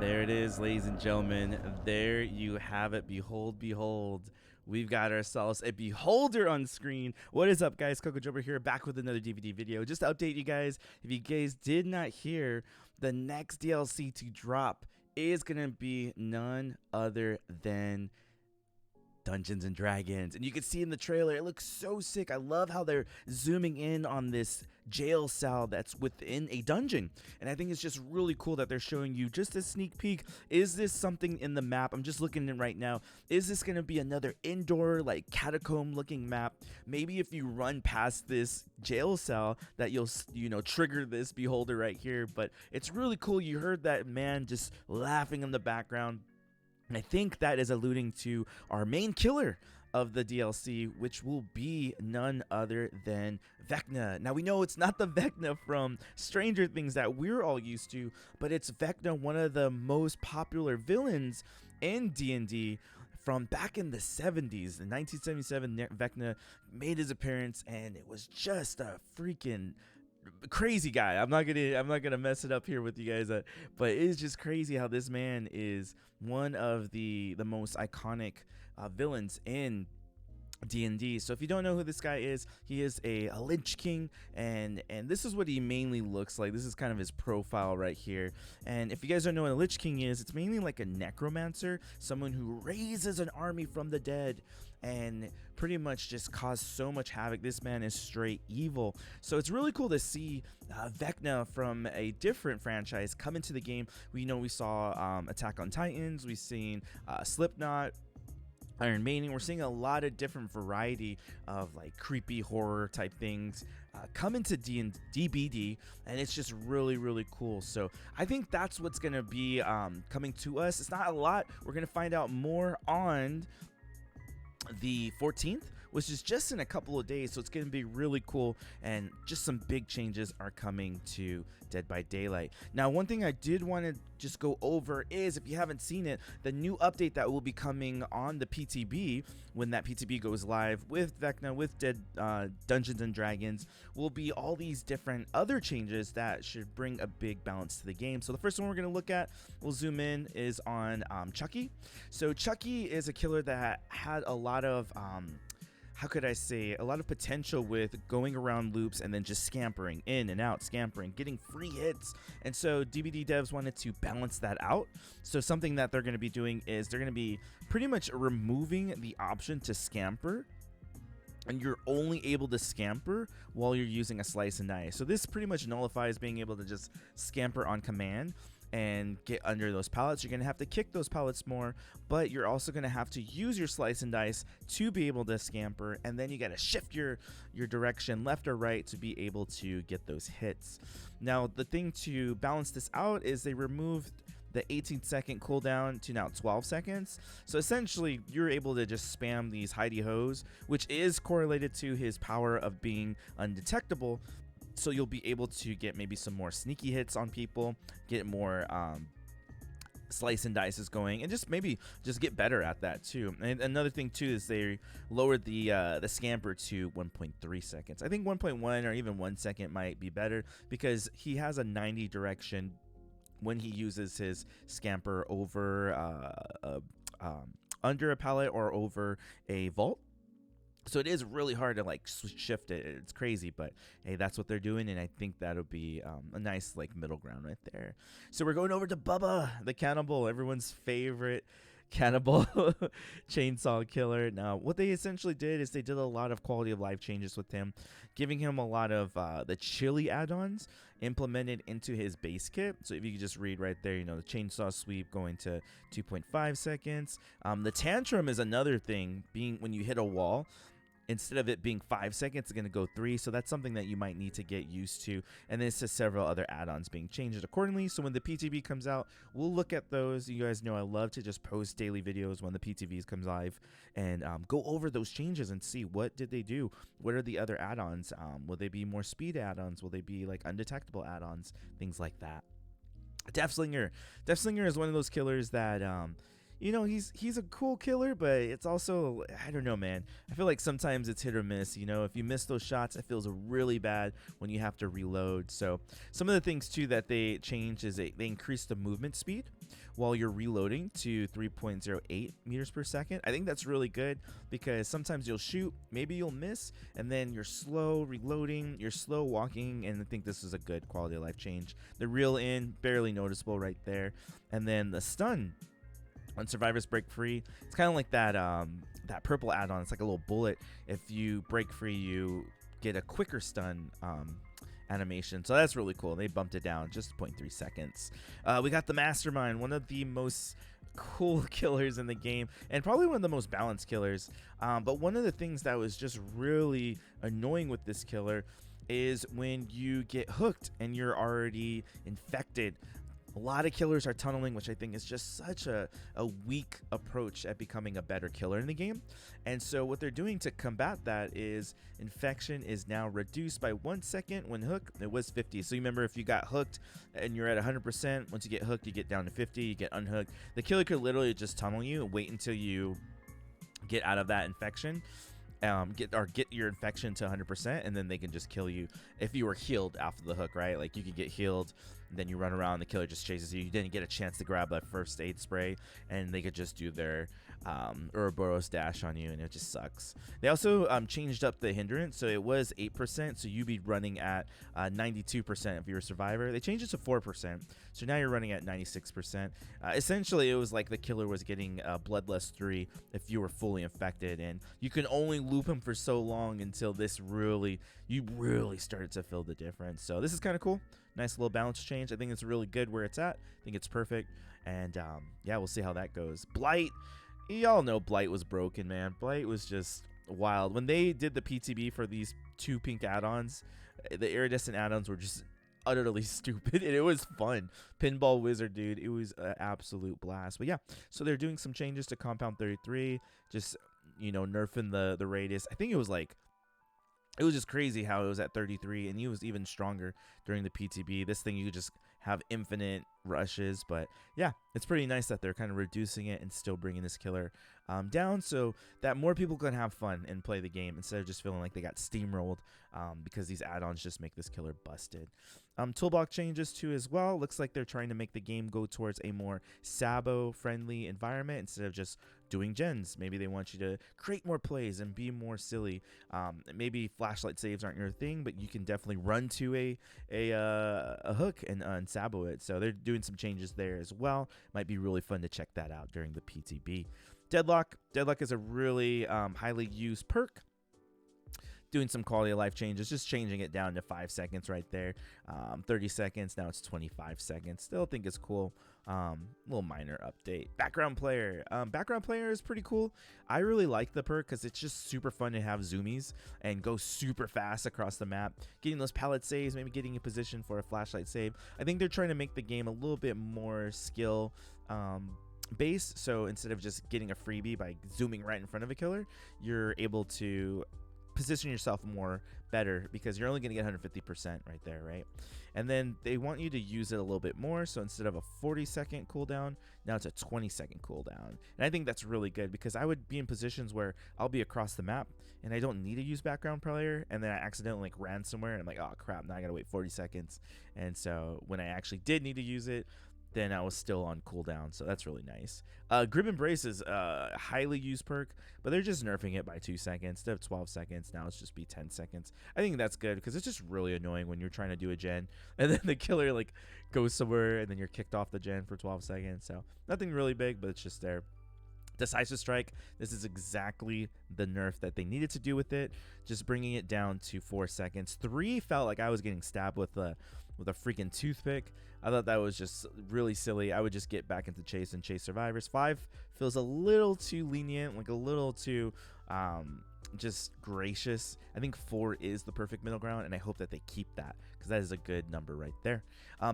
There it is, ladies and gentlemen. There you have it. Behold, behold. We've got ourselves a beholder on screen. What is up, guys? Cocojobro here, back with another DVD video. Just to update you guys, if you guys did not hear, the next DLC to drop is going to be none other than Dungeons and Dragons, and you can see in the trailer it looks so sick. I love how they're zooming in on this jail cell that's within a dungeon, and I think it's just really cool that they're showing you just a sneak peek. Is this something in the map? I'm just looking at it right now. Is this going to be another indoor, like, catacomb looking map? Maybe if you run past this jail cell that you'll trigger this beholder right here. But it's really cool. You heard that man just laughing in the background. And I think that is alluding to our main killer of the DLC, which will be none other than Vecna. Now, we know it's not the Vecna from Stranger Things that we're all used to, but it's Vecna, one of the most popular villains in D&D from back in the 70s. In 1977, Vecna made his appearance, and it was just a freaking crazy guy. I'm not gonna mess it up here with you guys, but it is just crazy how this man is one of the most iconic villains in D&D. So if you don't know who this guy is, he is a Lich King, and this is what he mainly looks like. This is kind of his profile right here. And if you guys don't know what a Lich King is, it's mainly like a necromancer, someone who raises an army from the dead and pretty much just cause so much havoc. This man is straight evil. So it's really cool to see Vecna from a different franchise come into the game. We saw Attack on Titans, we've seen Slipknot, Iron Maiden. We're seeing a lot of different variety of like creepy horror type things come into DBD, and it's just really cool. So I think that's what's gonna be coming to us. It's not a lot. We're gonna find out more on the 14th, which is just in a couple of days, so it's going to be really cool, and just some big changes are coming to Dead by Daylight. Now, one thing I did want to just go over is, if you haven't seen it, the new update that will be coming on the PTB when that PTB goes live with Vecna, with Dungeons and Dragons, will be all these different other changes that should bring a big balance to the game. So the first one we're going to look at, we'll zoom in, is on Chucky. So Chucky is a killer that had a lot of how could I say, a lot of potential with going around loops and then just scampering in and out, scampering, getting free hits. And so DBD devs wanted to balance that out. So something that they're going to be doing is they're going to be pretty much removing the option to scamper, and you're only able to scamper while you're using a slice and dice. So this pretty much nullifies being able to just scamper on command and get under those pallets. You're going to have to kick those pallets more, but you're also going to have to use your slice and dice to be able to scamper, and then you got to shift your direction left or right to be able to get those hits. Now, the thing to balance this out is they removed the 18-second cooldown to now 12 seconds. So essentially, you're able to just spam these hidey hoes, which is correlated to his power of being undetectable. So you'll be able to get maybe some more sneaky hits on people, get more slice and dices going, and just get better at that too. And another thing too is they lowered the scamper to 1.3 seconds. I think 1.1 or even 1 second might be better, because he has a 90 direction when he uses his scamper over under a pallet or over a vault. So it is really hard to like shift it. It's crazy, but hey, that's what they're doing, and I think that'll be a nice like middle ground right there. So we're going over to Bubba, the cannibal, everyone's favorite cannibal chainsaw killer. Now, what they essentially did is they did a lot of quality of life changes with him, giving him a lot of the chili add-ons implemented into his base kit. So if you could just read right there, the chainsaw sweep going to 2.5 seconds. The tantrum is another thing, being when you hit a wall, instead of it being 5 seconds, it's going to go 3. So that's something that you might need to get used to. And then it's just several other add-ons being changed accordingly. So when the PTB comes out, we'll look at those. You guys know I love to just post daily videos when the PTBs comes live, and go over those changes and see what did they do. What are the other add-ons? Will they be more speed add-ons? Will they be like undetectable add-ons? Things like that. Deathslinger is one of those killers that he's a cool killer, but it's also, I don't know, man. I feel like sometimes it's hit or miss. If you miss those shots, it feels really bad when you have to reload. So some of the things too that they changed is they increased the movement speed. while you're reloading to 3.08 meters per second. I think that's really good because sometimes you'll shoot, maybe you'll miss, and then you're slow reloading, you're slow walking, and I think this is a good quality of life change. The reel in, barely noticeable right there. And then the stun, when survivors break free, it's kind of like that that purple add-on. It's like a little bullet. If you break free, you get a quicker stun animation, so that's really cool. They bumped it down just 0.3 seconds. We got the Mastermind, one of the most cool killers in the game, and probably one of the most balanced killers. But one of the things that was just really annoying with this killer is when you get hooked and you're already infected. A lot of killers are tunneling, which I think is just such a weak approach at becoming a better killer in the game. And so what they're doing to combat that is infection is now reduced by 1 second when hooked. It was 50. So you remember, if you got hooked and you're at 100%, once you get hooked, you get down to 50, you get unhooked. The killer could literally just tunnel you and wait until you get out of that infection. Get your infection to 100%, and then they can just kill you if you were healed after the hook, right? Like, you could get healed, and then you run around, the killer just chases you. You didn't get a chance to grab that first aid spray, and they could just do their Ouroboros dash on you, and it just sucks. They also changed up the hindrance, so it was 8%, so you'd be running at 92% if you're a survivor. They changed it to 4%, so now you're running at 96%. Essentially, it was like the killer was getting Bloodlust 3 if you were fully infected, and you can only loop him for so long until you really started to feel the difference. So this is kind of cool. Nice little balance change. I think it's really good where it's at. I think it's perfect, and yeah, we'll see how that goes. Blight. Y'all know Blight was broken, man. Blight was just wild. When they did the PTB for these 2 pink add-ons, the iridescent add-ons were just utterly stupid, and it was fun. Pinball Wizard, dude, it was an absolute blast. But yeah, so they're doing some changes to Compound 33, just, nerfing the radius. I think it was just crazy how it was at 33, and he was even stronger during the PTB. This thing, you could just have infinite rushes. But yeah, it's pretty nice that they're kind of reducing it and still bringing this killer down, so that more people can have fun and play the game instead of just feeling like they got steamrolled because these add-ons just make this killer busted. Toolbox changes too as well. Looks like they're trying to make the game go towards a more Sabo friendly environment instead of just doing gens. Maybe they want you to create more plays and be more silly. Maybe flashlight saves aren't your thing, but you can definitely run to a hook and Sabo it. So they're doing some changes there as well. Might be really fun to check that out during the PTB. Deadlock is a really highly used perk. Doing some quality of life changes, just changing it down to 5 seconds right there. 30 seconds, now it's 25 seconds. Still think it's cool. Little minor update. Background player is pretty cool. I really like the perk because it's just super fun to have zoomies and go super fast across the map. Getting those pallet saves, maybe getting in position for a flashlight save. I think they're trying to make the game a little bit more skill base. So instead of just getting a freebie by zooming right in front of a killer, you're able to position yourself more better because you're only going to get 150% right there, right? And then they want you to use it a little bit more, so instead of a 40-second cooldown, now it's a 20-second cooldown. And I think that's really good because I would be in positions where I'll be across the map and I don't need to use background player, and then I accidentally ran somewhere and I'm like, oh crap, now I gotta wait 40 seconds. And so when I actually did need to use it, then I was still on cooldown, so that's really nice. Grim Embrace is a highly used perk, but they're just nerfing it by 2 seconds. Instead of 12 seconds, now it's just be 10 seconds. I think that's good because it's just really annoying when you're trying to do a gen and then the killer goes somewhere and then you're kicked off the gen for 12 seconds. So nothing really big, but it's just there. Decisive Strike, this is exactly the nerf that they needed to do with it, just bringing it down to 4 seconds. 3 felt like I was getting stabbed with a freaking toothpick. I thought that was just really silly. I would just get back into chase and chase survivors. 5 feels a little too lenient, like a little too just gracious. I think 4 is the perfect middle ground, and I hope that they keep that because that is a good number right there.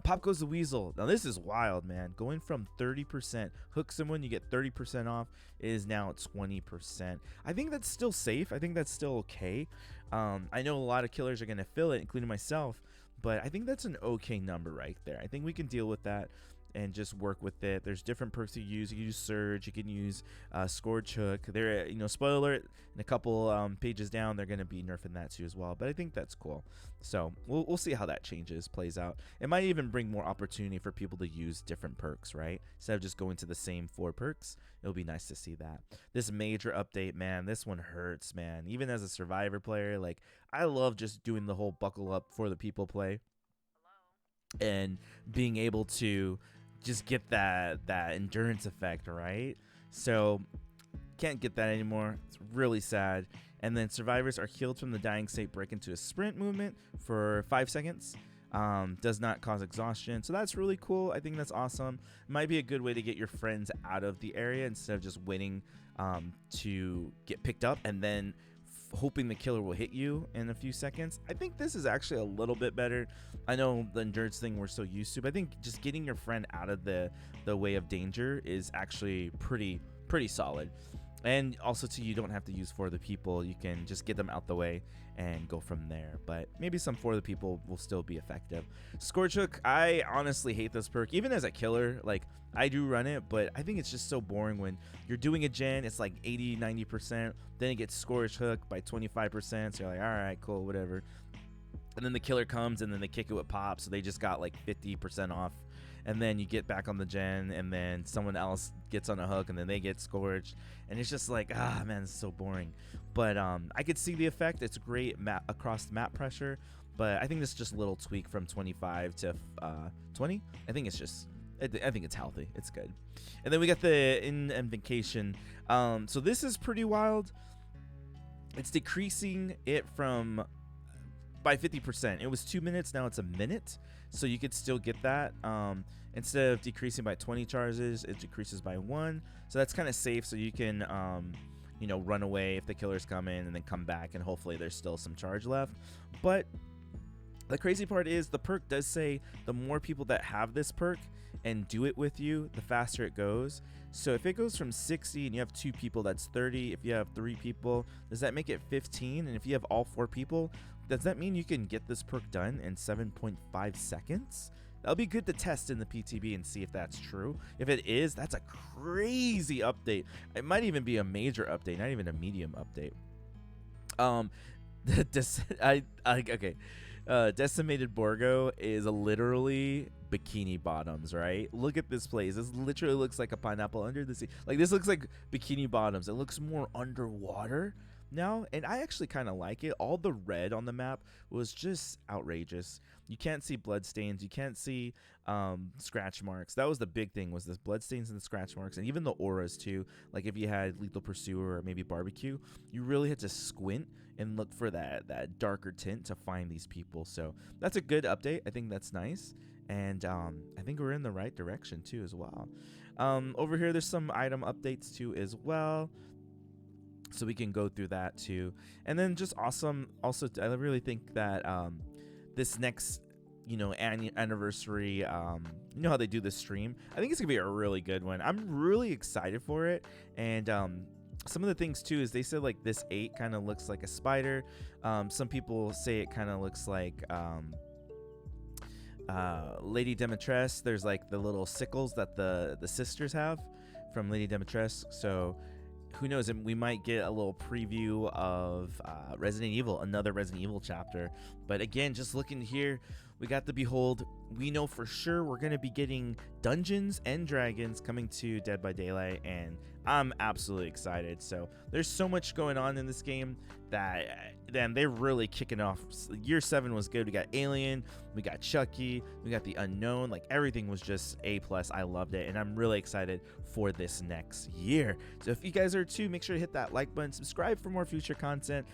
Pop Goes the Weasel. Now this is wild, man. Going from 30%, hook someone, you get 30% off, is now 20%. I think that's still safe. I think that's still okay. I know a lot of killers are going to fill it, including myself, but I think that's an okay number right there. I think we can deal with that. and just work with it. There's different perks you use. You can use Surge, you can use Scorch Hook. There, spoiler alert, in a couple pages down, they're going to be nerfing that too as well. But I think that's cool. So we'll see how that plays out. It might even bring more opportunity for people to use different perks, right? Instead of just going to the same 4 perks, it'll be nice to see that. This major update, man, this one hurts, man. Even as a Survivor player, like, I love just doing the whole buckle up for the people play and being able to just get that endurance effect, right? So can't get that anymore. It's really sad. And then survivors are healed from the dying state, break into a sprint movement for 5 seconds. Does not cause exhaustion, so that's really cool. I think that's awesome. Might be a good way to get your friends out of the area instead of just waiting to get picked up and then hoping the killer will hit you in a few seconds. I think this is actually a little bit better. I know the endurance thing we're so used to, but I think just getting your friend out of the way of danger is actually pretty solid. And also too, you don't have to use for the people. You can just get them out the way and go from there. But maybe some for the people will still be effective. Scorch Hook, I honestly hate this perk. Even as a killer, like, I do run it, but I think it's just so boring when you're doing a gen. It's like 80-90%. Then it gets Scorch Hook by 25%. So you're like, all right, cool, whatever. And then the killer comes and then they kick it with pop. So they just got like 50% off. And then you get back on the gen, and then someone else gets on a hook, and then they get scorched, and it's just like, man, it's so boring. But I could see the effect. It's great across map pressure, but I think this is just a little tweak from 25 to 20. I think it's healthy. It's good. And then we got the invocation. So this is pretty wild. It's decreasing it by 50%. It was 2 minutes, now it's a minute. So you could still get that. Instead of decreasing by 20 charges, it decreases by 1. So that's kind of safe. So you can, run away if the killers come in and then come back, and hopefully there's still some charge left. But the crazy part is the perk does say the more people that have this perk and do it with you, the faster it goes. So if it goes from 60 and you have 2 people, that's 30. If you have 3 people, does that make it 15? And if you have all 4 people, does that mean you can get this perk done in 7.5 seconds? That'll be good to test in the PTB and see if that's true. If it is, that's a crazy update. It might even be a major update, not even a medium update. Decimated Borgo is literally bikini bottoms, right? Look at this place. This literally looks like a pineapple under the sea. Like, this looks like bikini bottoms. It looks more underwater now, and I actually kind of like it. All the red on the map was just outrageous. You can't see blood stains, you can't see scratch marks. That was the big thing, was this blood stains and the scratch marks, and even the auras too. Like, if you had Lethal Pursuer or maybe Barbecue, you really had to squint and look for that darker tint to find these people. So that's a good update. I think that's nice, and I think we're in the right direction too as well. Over here there's some item updates too as well, so we can go through that too. And then just awesome, also I really think that this next anniversary, how they do this stream, I think it's gonna be a really good one. I'm really excited for it. And some of the things too is they said like this 8 kind of looks like a spider. Some people say it kind of looks like Lady Demetress. There's like the little sickles that the sisters have from Lady Demetress. So who knows, we might get a little preview of Resident Evil, another Resident Evil chapter. But again, just looking here, we got the Behold. We know for sure we're going to be getting Dungeons and Dragons coming to Dead by Daylight, and I'm absolutely excited. So there's so much going on in this game that then they're really kicking off. Year 7 was good. We got Alien, we got Chucky, we got the Unknown. Like, everything was just A+. I loved it, and I'm really excited for this next year. So if you guys are too, make sure to hit that like button, subscribe for more future content.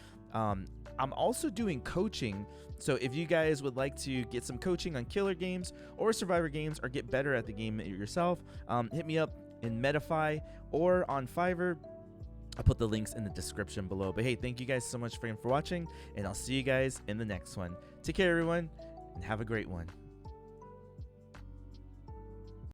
I'm also doing coaching, so if you guys would like to get some coaching on killer games or survivor games, or get better at the game yourself, hit me up in Medify or on Fiverr. I'll put the links in the description below. But hey, thank you guys so much for watching, and I'll see you guys in the next one. Take care, everyone, and have a great one.